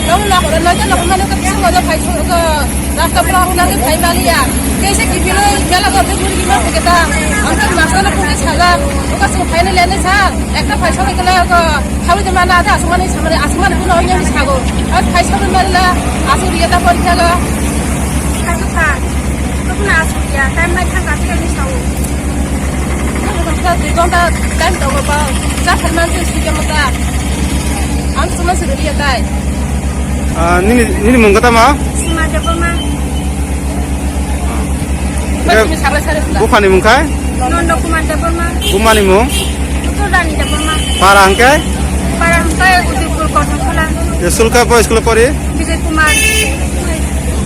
Long nak orang nanti nak mana ke pisang ada fai ke rasta pulang nanti fai malia. Kaisa kipilo jala ke tu guri gimana kita. Angkat masalah pun salah. Bukan semua fai ni sah. Ekta fai sampai kena ke kau di mana ada asman pun orang yang sago. As fai sampai mana asur dia tak pun jaga. Kasuka, kau pun asur dia. Time mai kan kasih kami tahu. Kita di kota dan tahu apa. Saya firman tu sudah mata. Ang semua sudah dia tay. Nini mengkata mah? Semua ada pun mah. Masih sabar sabar sudah. Bukan ni mungkai? Non dokumen ada pun mah. Bumani mung? Betul dah ni ada pun mah. Parang ke? Parang saya udah berkosong sekolah. School ka po school pori? Vijay Kumar.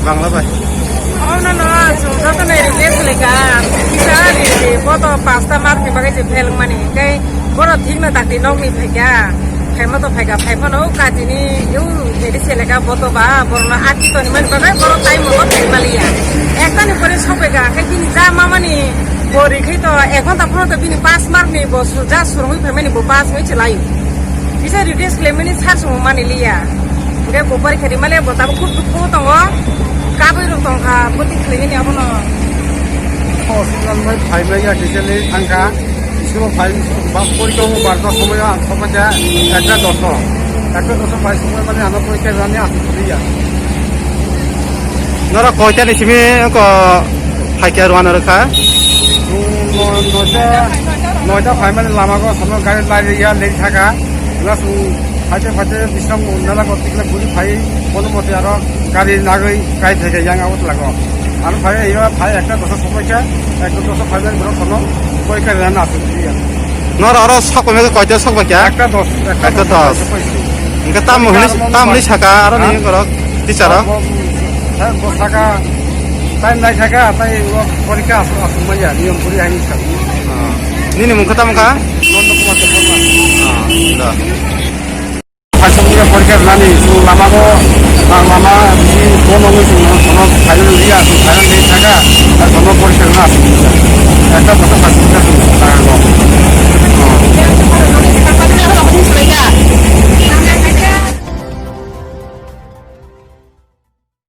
Bangla bhai. No, 저도 내리겠으니까 기사리 보도 파스타 마트 bagay film mani kay bono thik na takti nong mi phega phema to phega phema no kajini yu heri selega boto ba borna aki to ni man bagay boro time mo phemalia ekta ni pore sobega kay bini ja mamani bori khai to ekhon ta phono to bini pass mark ni bo suja suroi phemani bo pass hoi chelai bisa reduce lemani sar sumo mani liya ngai bo pari khari male bo ta khut khut tongo kabui rong tongka poti khlini ni abono Hospital mai mai ya detail angka school file ba পরীক্ষা মো বারটা সময় সময় একটা দশ পাই সময় মানে আমার পরীক্ষা জানি আসি দিয়া নরা কয়টা নিছিমি ক ফাইকা রওনা রাখা নয়টা ফাই মানে লামাগো সামনে গাড়ি লাইন ইয়া লেগে থাকা প্লাস ফাইতে বিশ্রাম নালা করতে গেলে গুলি ফাই কোনো মতে আর গাড়ি নাগই গাড়ি থেকে ইয়াং আউট লাগো আর ভাই এইবার ভাই একটা দশ সমস্যা একটা দশ ফাইভের ঘর কোনো পরীক্ষা দেন আছে নর আর সকমে কয়টা সকবা কে একটা দশ ইনকা তামলি ছাকা আর নি কর টিচার হ্যাঁ বসাকা টাইম নাই থাকা তাই পরীক্ষা আছে মাইয়া নিয়ম করি আইনি ছাক নিনি মুখ তামকা নন্দ কুমার দেববর্মা ফাইসমিয়া পরীক্ষা নানি লামাগো লামা বনঙ্গই কোনো ফাইনাল দিয়া আছে ফাইনাল নেই থাকা আর কোনো পরীক্ষা না আছে একটা কথা ফাইসমিয়া